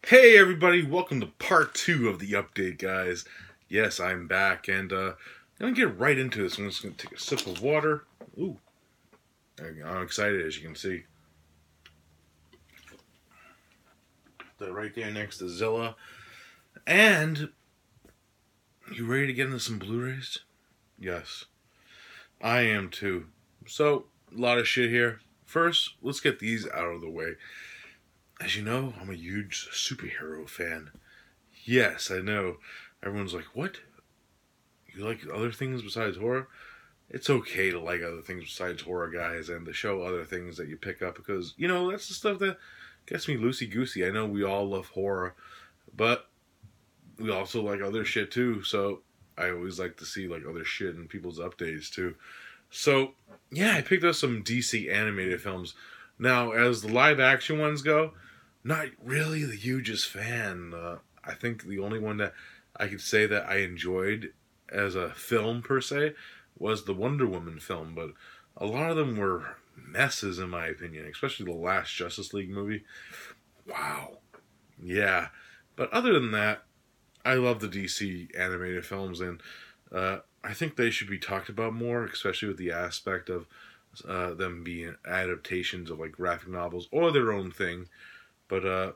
Hey everybody, welcome to part 2 of the update, guys. Yes, I'm back, and I'm going to get right into this. I'm just going to take a sip of water. Ooh, I'm excited, as you can see. They're right there next to Zilla. And, you ready to get into some Blu-Rays? Yes, I am too. So, a lot of shit here. First, let's get these out of the way. As you know, I'm a huge superhero fan. Yes, I know. Everyone's like, what? You like other things besides horror? It's okay to like other things besides horror, guys, and to show other things that you pick up because, that's the stuff that gets me loosey-goosey. I know we all love horror, but we also like other shit too, so I always like to see like other shit in people's updates too. So, yeah, I picked up some DC animated films. Now, as the live-action ones go, not really the hugest fan. I think the only one that I could say that I enjoyed as a film per se was the Wonder Woman film, but a lot of them were messes in my opinion, especially the last Justice League movie. Wow. Yeah. But other than that, I love the DC animated films, and I think they should be talked about more, especially with the aspect of them being adaptations of like graphic novels or their own thing. But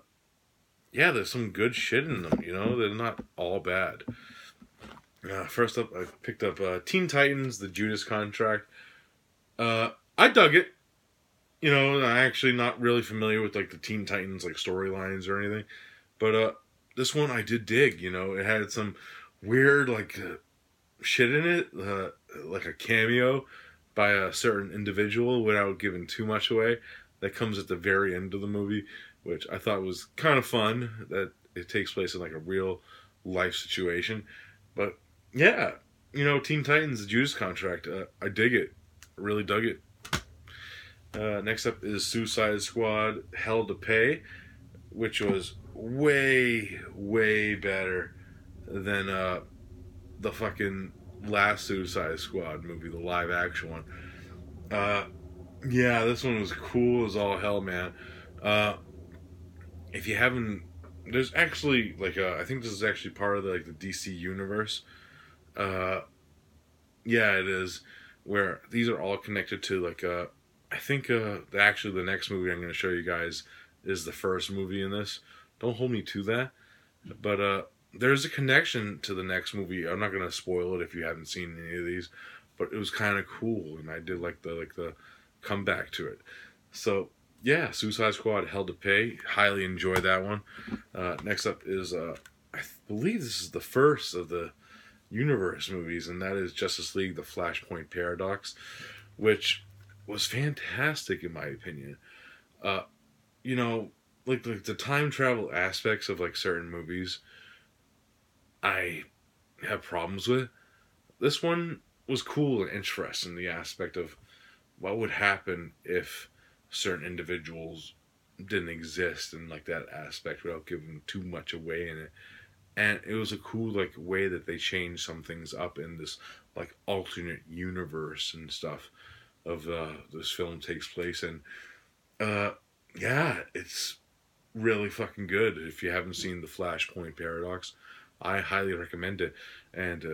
yeah, there's some good shit in them. They're not all bad. First up, I picked up Teen Titans: The Judas Contract. I dug it. I'm actually not really familiar with like the Teen Titans like storylines or anything, but this one I did dig. It had some weird like shit in it, like a cameo by a certain individual without giving too much away. That comes at the very end of the movie, which I thought was kind of fun. That it takes place in like a real life situation, but yeah, Teen Titans: The Judas Contract. I dig it. Really dug it. Next up is Suicide Squad: Hell to Pay, which was way, way better than the fucking last Suicide Squad movie, the live action one. Yeah, this one was cool as all hell, man. If you haven't, there's actually like I think this is actually part of the DC universe. Uh, yeah, it is. Where these are all connected to I think actually the next movie I'm going to show you guys is the first movie in this. Don't hold me to that, but there's a connection to the next movie. I'm not going to spoil it if you haven't seen any of these, but it was kind of cool, and I did like the comeback to it. So yeah, Suicide Squad: Hell to Pay. Highly enjoyed that one. Next up is I believe this is the first of the universe movies, and that is Justice League: The Flashpoint Paradox, which was fantastic in my opinion. Uh, like the time travel aspects of like certain movies, I have problems with. This one was cool and interesting. The aspect of what would happen if certain individuals didn't exist, and like that aspect without giving too much away in it. And it was a cool like way that they changed some things up in this like alternate universe and stuff of this film takes place. And yeah, it's really fucking good. If you haven't seen The Flashpoint Paradox, I highly recommend it. And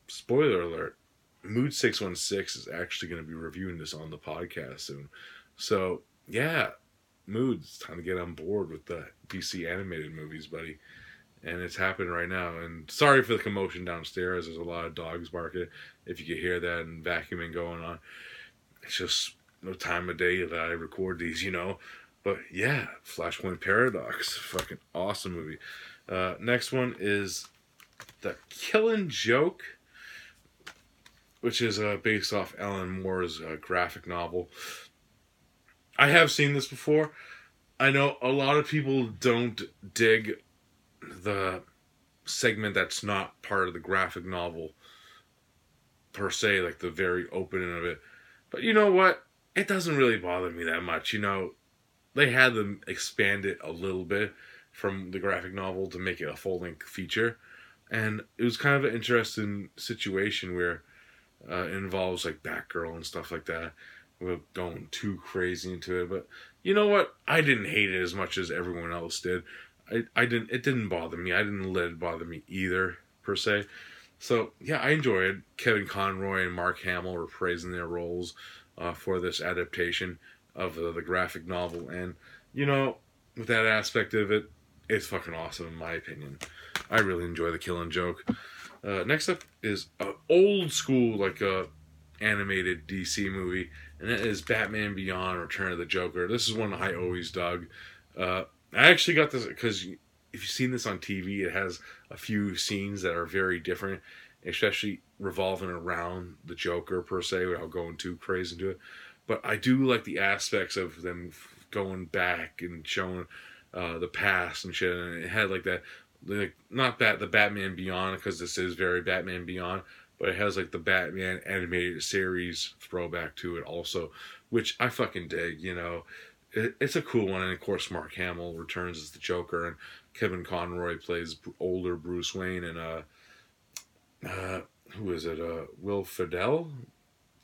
spoiler alert, Mood 616 is actually going to be reviewing this on the podcast soon. So yeah, Mood, it's time to get on board with the DC animated movies, buddy. And it's happening right now. And sorry for the commotion downstairs. There's a lot of dogs barking. If you could hear that and vacuuming going on, it's just no time of day that I record these, But yeah, Flashpoint Paradox, fucking awesome movie. Next one is The Killin' Joke, which is based off Alan Moore's graphic novel. I have seen this before. I know a lot of people don't dig the segment that's not part of the graphic novel per se, like the very opening of it. But you know what? It doesn't really bother me that much. They had them expand it a little bit from the graphic novel to make it a full-length feature. And it was kind of an interesting situation where it involves like Batgirl and stuff like that. We're going too crazy into it. But you know what? I didn't hate it as much as everyone else did. it didn't bother me. I didn't let it bother me either, per se. So yeah, I enjoyed Kevin Conroy and Mark Hamill reprising their roles for this adaptation of the graphic novel, and you know, with that aspect of it, it's fucking awesome in my opinion. I really enjoy the Killing Joke. Next up is an old school animated DC movie, and that is Batman Beyond: Return of the Joker. This is one I always dug. I actually got this because if you've seen this on TV, it has a few scenes that are very different, especially revolving around the Joker per se, without going too crazy into it. But I do like the aspects of them going back and showing the past and shit, and it had like that, like not the Batman Beyond, because this is very Batman Beyond, but it has like the Batman animated series throwback to it also, which I fucking dig. You know, it's a cool one, and of course Mark Hamill returns as the Joker, and Kevin Conroy plays older Bruce Wayne, and who is it? Will Friedle?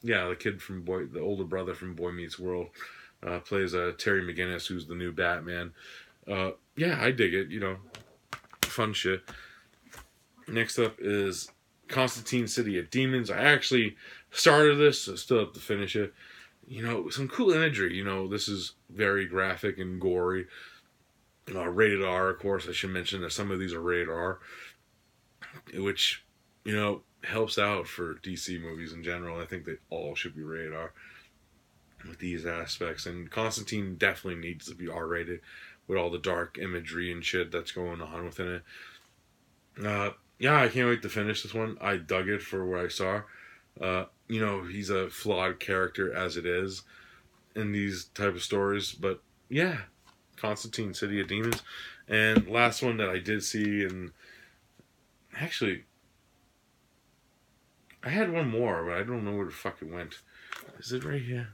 Yeah, the kid from the older brother from Boy Meets World, plays Terry McGinnis, who's the new Batman. Yeah, I dig it. You know, fun shit. Next up is Constantine: City of Demons. I actually started this, so still have to finish it. You know, some cool imagery. You know, this is very graphic and gory. Rated R, of course. I should mention that some of these are rated R, which, you know, helps out for DC movies in general. I think they all should be rated R with these aspects. And Constantine definitely needs to be R rated with all the dark imagery and shit that's going on within it. Yeah, I can't wait to finish this one. I dug it for what I saw. You know, he's a flawed character as it is in these type of stories, but yeah, Constantine: City of Demons. And last one that I did see, and actually, I had one more, but I don't know where the fuck it went. Is it right here?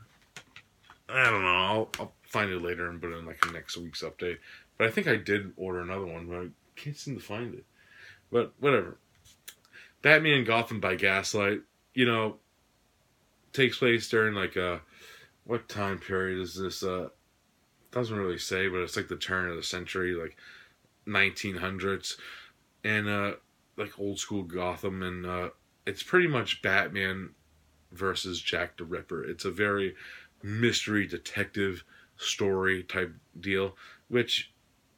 I don't know. I'll find it later and put it in like next week's update. But I think I did order another one, but I can't seem to find it. But whatever. Batman Gotham by Gaslight, you know, takes place during like what time period is this? Doesn't really say, but it's like the turn of the century, like 1900s, and like old school Gotham, and it's pretty much Batman versus Jack the Ripper. It's a very mystery detective story type deal, which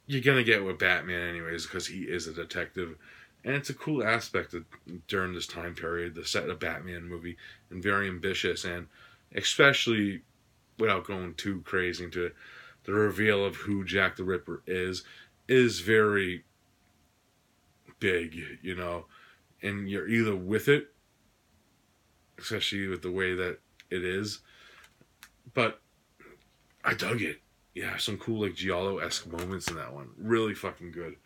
you're gonna get with Batman anyways, because he is a detective. And it's a cool aspect of, during this time period, the set of Batman movie, and very ambitious, and especially without going too crazy into it, the reveal of who Jack the Ripper is very big, you know, and you're either with it, especially with the way that it is, but I dug it. Yeah, some cool like Giallo-esque moments in that one. Really fucking good.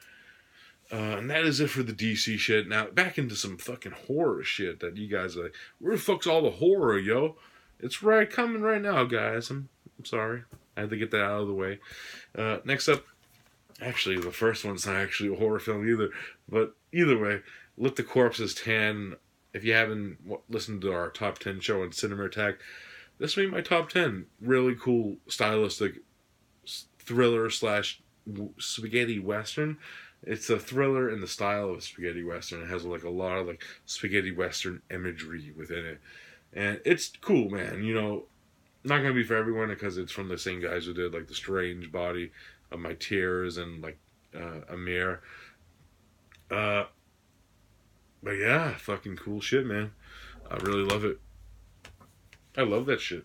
And that is it for the DC shit. Now, back into some fucking horror shit that you guys are like, where the fuck's all the horror, yo? It's right coming right now, guys. I'm sorry. I had to get that out of the way. Next up, actually, the first one's not actually a horror film either. But either way, Let the Corpses Tan. If you haven't listened to our top 10 show on Cinema Attack, this will be my top 10. Really cool, stylistic thriller slash spaghetti western. It's a thriller in the style of a spaghetti western. It has like a lot of like spaghetti western imagery within it, and it's cool, man. You know, not gonna be for everyone because it's from the same guys who did like The Strange Body of My Tears and like Amir. But yeah, fucking cool shit, man. I really love it. I love that shit.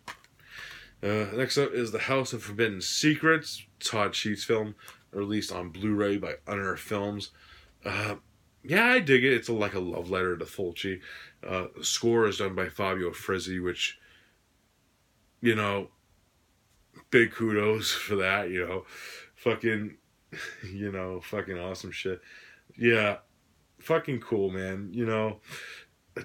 Next up is The House of Forbidden Secrets, Todd Sheets film, released on Blu-ray by Unearthed Films. Yeah, I dig it. It's like a love letter to Fulci. The score is done by Fabio Frizzi, which, you know, big kudos for that, you know. Fucking, you know, fucking awesome shit. Yeah, fucking cool, man. You know,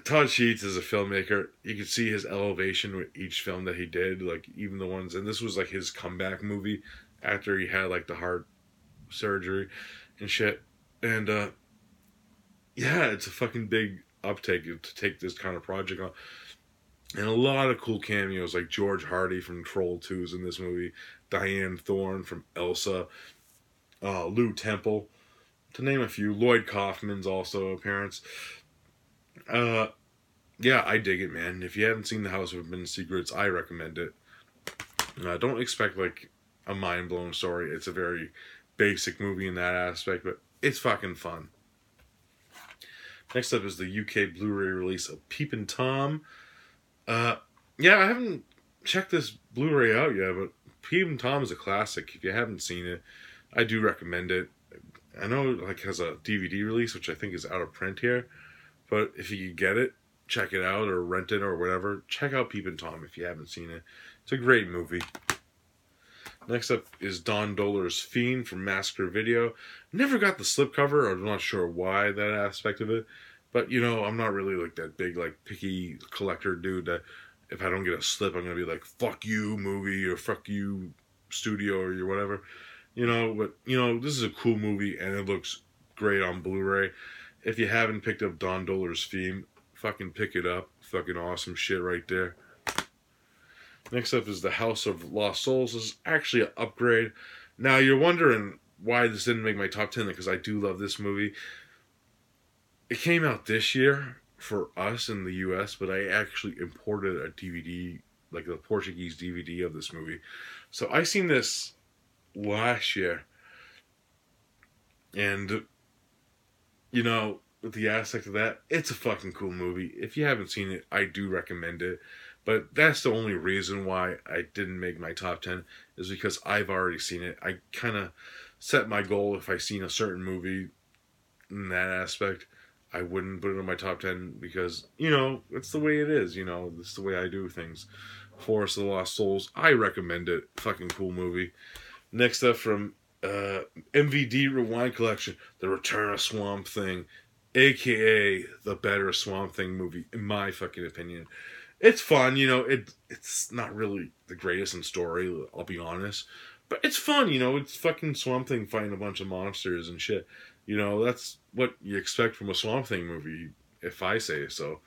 Todd Sheets is a filmmaker. You can see his elevation with each film that he did, like even the ones, and this was like his comeback movie after he had like the heart surgery and shit. And yeah, it's a fucking big uptake to take this kind of project on. And a lot of cool cameos, like George Hardy from Troll 2 is in this movie, Diane Thorne from Elsa, Lou Temple, to name a few. Lloyd Kaufman's also appearance. Yeah, I dig it, man. If you haven't seen The House of Forbidden Secrets, I recommend it. Don't expect like a mind-blowing story. It's a very basic movie in that aspect, but it's fucking fun. Next up is the UK Blu-ray release of Peeping Tom. Yeah, I haven't checked this Blu-ray out yet, but Peeping Tom is a classic. If you haven't seen it, I do recommend it. I know it like has a DVD release, which I think is out of print here, but if you could get it, check it out or rent it or whatever. Check out Peeping Tom if you haven't seen it. It's a great movie. Next up is Don Dohler's Fiend from Massacre Video. Never got the slipcover. I'm not sure why that aspect of it. But, you know, I'm not really like that big, like, picky collector dude that if I don't get a slip, I'm going to be like, fuck you, movie, or fuck you, studio, or whatever. You know, but, you know, this is a cool movie, and it looks great on Blu-ray. If you haven't picked up Don Dohler's Fiend, fucking pick it up. Fucking awesome shit right there. Next up is The House of Lost Souls. This is actually an upgrade. Now, you're wondering why this didn't make my top 10, because I do love this movie. It came out this year for us in the US, but I actually imported a DVD, like a Portuguese DVD of this movie. So I seen this last year. And, you know, with the aspect of that, it's a fucking cool movie. If you haven't seen it, I do recommend it. But that's the only reason why I didn't make my top 10, is because I've already seen it. I kind of set my goal if I seen a certain movie in that aspect, I wouldn't put it in my top 10 because, you know, it's the way it is. You know, it's the way I do things. Forest of the Lost Souls, I recommend it. Fucking cool movie. Next up from MVD Rewind Collection, The Return of Swamp Thing, a.k.a. the better Swamp Thing movie, in my fucking opinion. It's fun, you know, it's not really the greatest in story, I'll be honest. But it's fun, you know, it's fucking Swamp Thing fighting a bunch of monsters and shit. You know, that's what you expect from a Swamp Thing movie, if I say so.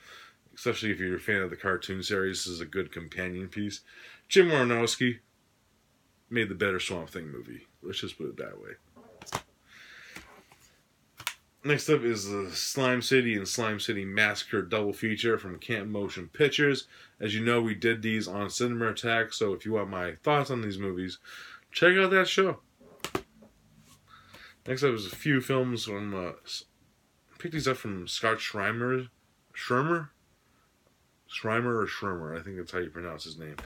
Especially if you're a fan of the cartoon series, this is a good companion piece. Jim Warnowski made the better Swamp Thing movie. Let's just put it that way. Next up is the Slime City and Slime City Massacre double feature from Camp Motion Pictures. As you know, we did these on Cinema Attack, so if you want my thoughts on these movies, check out that show. Next up is a few films from, I picked these up from Scott Schreimer, I think that's how you pronounce his name.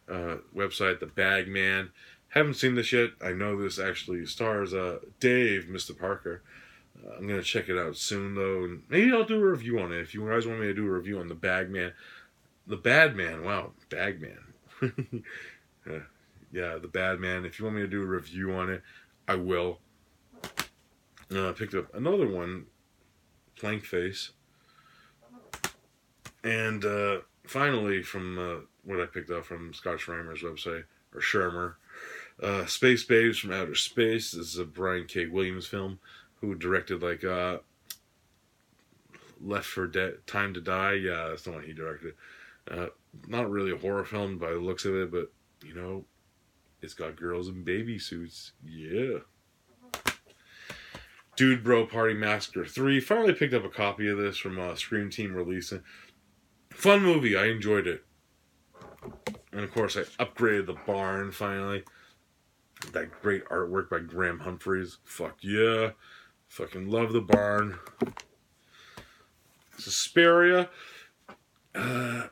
Website, The Bag Man. Haven't seen this yet. I know this actually stars Dave, Mr. Parker. I'm going to check it out soon, though, and maybe I'll do a review on it. If you guys want me to do a review on The Bag Man. The Bad Man, wow, Bag Man. Yeah, The Bad Man. If you want me to do a review on it, I will. I picked up another one, Plank Face. And finally, from what I picked up from Scott Schreimer's website, or Shermer, Space Babes from Outer Space. This is a Brian K. Williams film, who directed like Left for Dead, Time to Die. Yeah, that's the one he directed. Not really a horror film by the looks of it, but you know, it's got girls in baby suits. Yeah. Dude Bro Party Massacre 3. Finally picked up a copy of this from Scream Team releasing. Fun movie. I enjoyed it. And of course, I upgraded the barn finally. That great artwork by Graham Humphreys. Fuck yeah. Fucking love the barn. Suspiria. I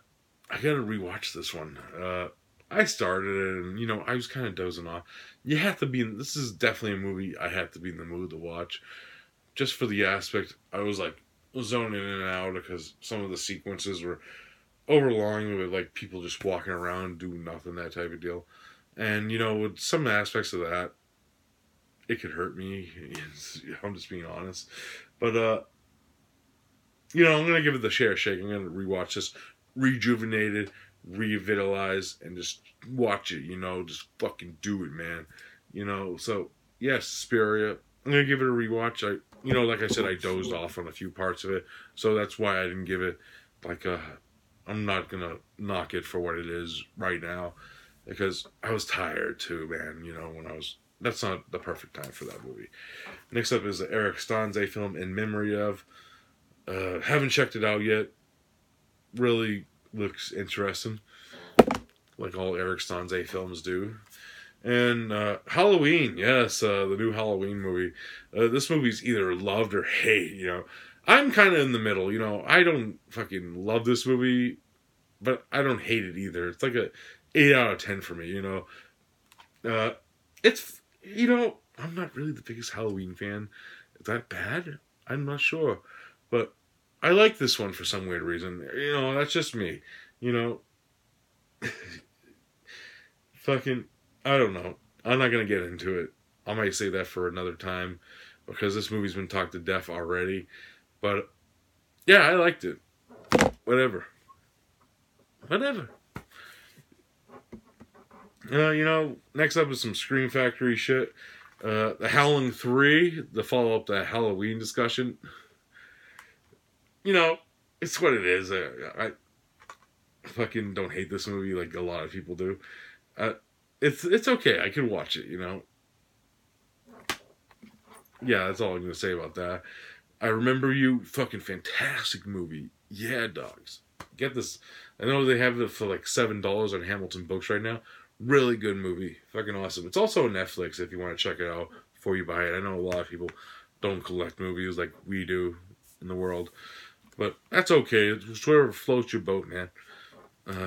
gotta rewatch this one. I started it and, you know, I was kind of dozing off. You have to be in, this is definitely a movie I have to be in the mood to watch. Just for the aspect, I was like zoning in and out because some of the sequences were overlong with like people just walking around doing nothing, that type of deal. And, you know, with some aspects of that, it could hurt me. I'm just being honest. But, you know, I'm going to give it the share shake. I'm going to rewatch this rejuvenated, revitalize, and just watch it, you know, just fucking do it, man. You know, so, yes, Suspiria. I'm going to give it a rewatch. You know, like I said, I dozed off on a few parts of it, so that's why I didn't give it, like, I'm not going to knock it for what it is right now, because I was tired, too, man, you know, when I was that's not the perfect time for that movie. Next up is the Eric Stanze film In Memory Of. Haven't checked it out yet. Really looks interesting, like all Eric Stanze films do. And Halloween, yes, the new Halloween movie. This movie's either loved or hate, you know. I'm kind of in the middle, you know. I don't fucking love this movie, but I don't hate it either. It's like a 8 out of 10 for me, you know. It's, you know, I'm not really the biggest Halloween fan. Is that bad? I'm not sure. But I like this one for some weird reason. You know, that's just me. You know, fucking, I don't know. I'm not going to get into it. I might say that for another time because this movie's been talked to death already. But, yeah, I liked it. Whatever. You know, next up is some Scream Factory shit. The Howling 3, the follow-up to Halloween discussion. You know, it's what it is. I fucking don't hate this movie like a lot of people do. It's okay. I can watch it, you know. Yeah, that's all I'm going to say about that. I Remember You, fucking fantastic movie. Yeah, dogs. Get this. I know they have it for like $7 on Hamilton Books right now. Really good movie. Fucking awesome. It's also on Netflix if you want to check it out before you buy it. I know a lot of people don't collect movies like we do in the world. But that's okay. It's whatever floats your boat, man.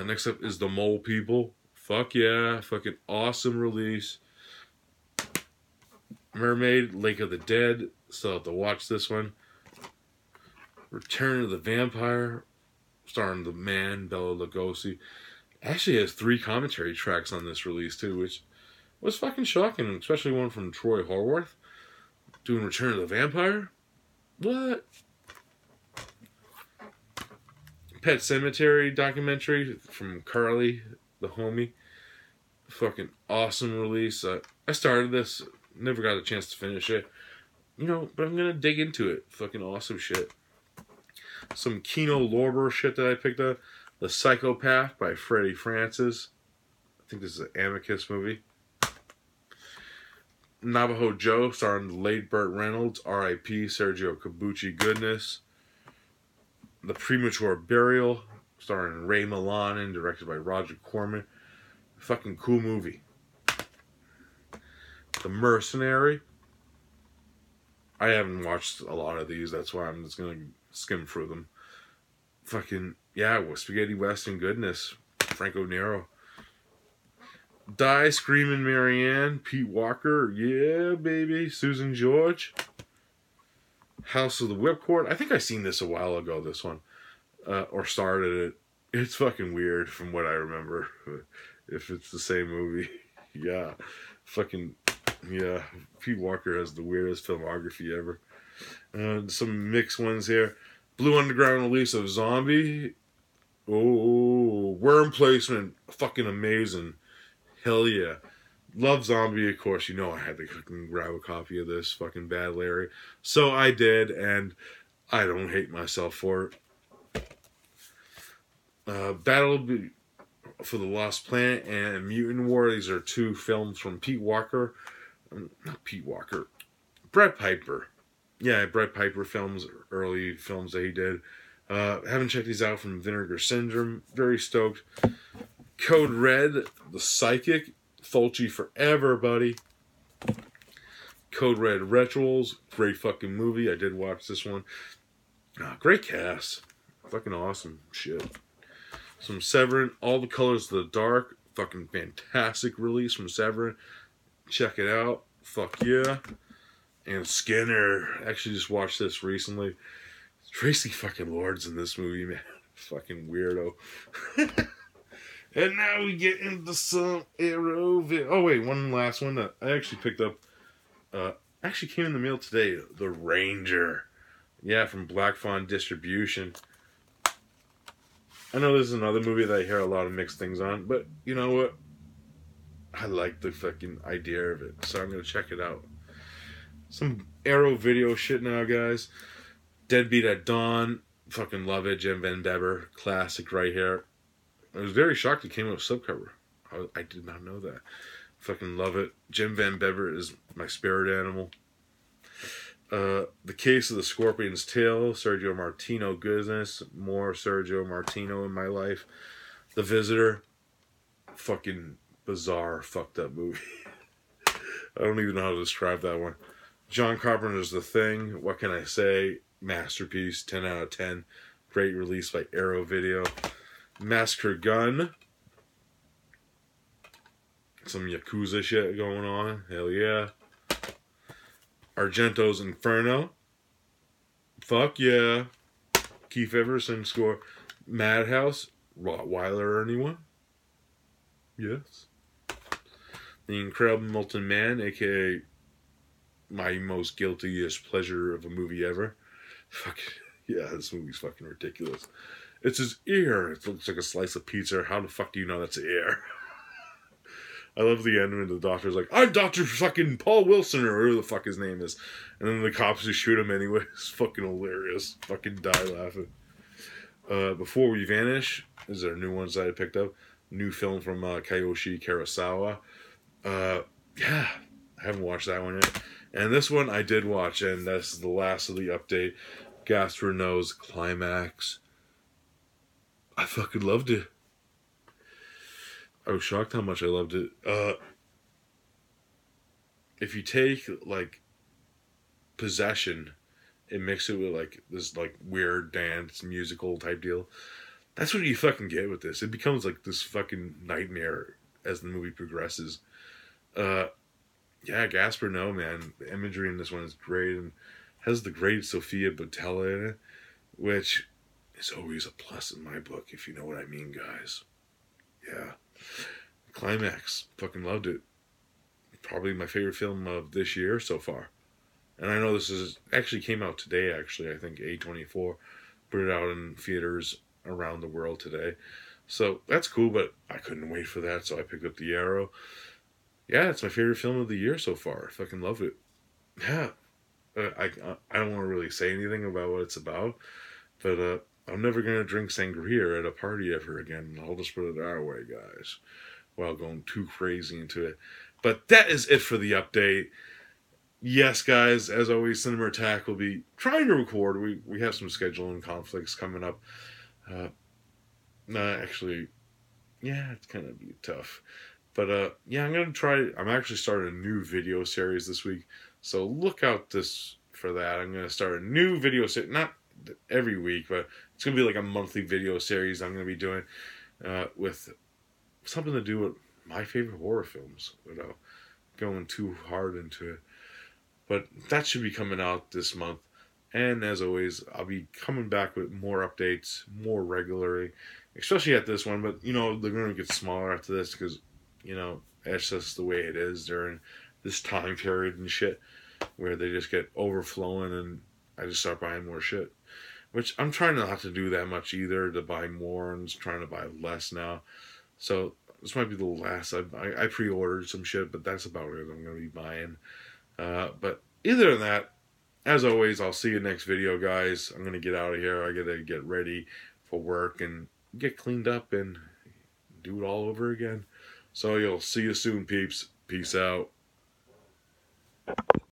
Next up is The Mole People. Fuck yeah. Fucking awesome release. Mermaid, Lake of the Dead. Still have to watch this one. Return of the Vampire. Starring the man, Bela Lugosi. Actually has 3 commentary tracks on this release, too, which was fucking shocking. Especially one from Troy Horwath. Doing Return of the Vampire? What? Pet Sematary documentary from Carly, the homie. Fucking awesome release. I started this, never got a chance to finish it. You know, but I'm gonna dig into it. Fucking awesome shit. Some Kino Lorber shit that I picked up. The Psychopath by Freddie Francis. I think this is an Amicus movie. Navajo Joe, starring the late Burt Reynolds. R.I.P. Sergio Cabucci goodness. The Premature Burial, starring Ray Milan and directed by Roger Corman. Fucking cool movie. The Mercenary. I haven't watched a lot of these, that's why I'm just gonna skim through them. Fucking, yeah, with Spaghetti Western goodness. Franco Nero. Die Screaming Marianne. Pete Walker. Yeah, baby. Susan George. House of the Whipcord. I think I seen this a while ago, this one. Or started it. It's fucking weird from what I remember. If it's the same movie. Yeah. Fucking, yeah. Pete Walker has the weirdest filmography ever. Some mixed ones here. Blue Underground release of Zombie. Oh, Worm Placement. Fucking amazing. Hell yeah. Love Zombie, of course. You know I had to fucking grab a copy of this. Fucking bad Larry. So I did, and I don't hate myself for it. Battle for the Lost Planet and Mutant War. These are 2 films from Pete Walker. Not Pete Walker. Brett Piper. Yeah, Brett Piper films, early films that he did. Haven't checked these out from Vinegar Syndrome. Very stoked. Code Red, The Psychic. Fulci forever, buddy. Code Red Rituals. Great fucking movie. I did watch this one. Great cast. Fucking awesome shit. Some Severin. All the Colors of the Dark. Fucking fantastic release from Severin. Check it out. Fuck yeah. And Skinner. Actually just watched this recently. Tracy fucking Lord's in this movie, man. Fucking weirdo. And now we get into some Arrowville. Oh wait, one last one that I actually picked up. Actually came in the mail today. The Ranger. Yeah, from Black Fawn Distribution. I know this is another movie that I hear a lot of mixed things on, but you know what? I like the fucking idea of it, so I'm gonna check it out. Some Arrow video shit now, guys. Deadbeat at Dawn. Fucking love it. Jim Van Deber. Classic right here. I was very shocked it came with a slipcover. I did not know that. Fucking love it. Jim Van Bever is my spirit animal. The Case of the Scorpion's Tail, Sergio Martino goodness. More Sergio Martino in my life. The Visitor, fucking bizarre, fucked up movie. I don't even know how to describe that one. John Carpenter's The Thing, what can I say? Masterpiece, 10 out of 10. Great release by Arrow Video. Massacre Gun. Some Yakuza shit going on. Hell yeah. Argento's Inferno. Fuck yeah. Keith Everson score. Madhouse. Rottweiler or anyone? Yes. The Incredible Milton Man, aka my most guiltiest pleasure of a movie ever. Fuck yeah, this movie's fucking ridiculous. It's his ear. It looks like a slice of pizza. How the fuck do you know that's an ear? I love the end when the doctor's like, I'm Dr. fucking Paul Wilson, or whatever the fuck his name is. And then the cops just shoot him anyway. It's fucking hilarious. Fucking die laughing. Before We Vanish, is there new ones that I picked up? New film from Kiyoshi Kurosawa. Yeah, I haven't watched that one yet. And this one I did watch, and that's the last of the update. Gaspar Noé's Climax. I fucking loved it. I was shocked how much I loved it. If you take, like, Possession and mix it with, like, this, like, weird dance musical type deal, that's what you fucking get with this. It becomes, like, this fucking nightmare as the movie progresses. Yeah, Gaspar Noé, man. The imagery in this one is great, and has the great Sofia Boutella in it, which is always a plus in my book, if you know what I mean, guys. Yeah. Climax. Fucking loved it. Probably my favorite film of this year so far. And I know this is actually came out today, actually. I think A24 put it out in theaters around the world today. So that's cool, but I couldn't wait for that, so I picked up The Arrow. Yeah, it's my favorite film of the year so far. I fucking love it. Yeah. I don't want to really say anything about what it's about, but I'm never going to drink sangria at a party ever again. I'll just put it that way, guys, without going too crazy into it. But that is it for the update. Yes, guys, as always, Cinema Attack will be trying to record. We have some scheduling conflicts coming up. Actually, yeah, it's kind of be tough. But yeah, I'm actually starting a new video series this week. So look out for that. I'm going to start a new video series, not every week, but it's going to be like a monthly video series I'm going to be doing with something to do with my favorite horror films without going too hard into it. But that should be coming out this month. And as always, I'll be coming back with more updates, more regularly, especially at this one. But, you know, they're going to get smaller after this because, you know, that's just the way it is during this time period and shit, where they just get overflowing and I just start buying more shit. Which I'm trying not to do that much either, to buy more, and just trying to buy less now. So this might be the last. I pre-ordered some shit, but that's about it I'm going to be buying. But either than that, as always, I'll see you next video, guys. I'm going to get out of here. I got to get ready for work and get cleaned up and do it all over again. So you'll see you soon, peeps. Peace out.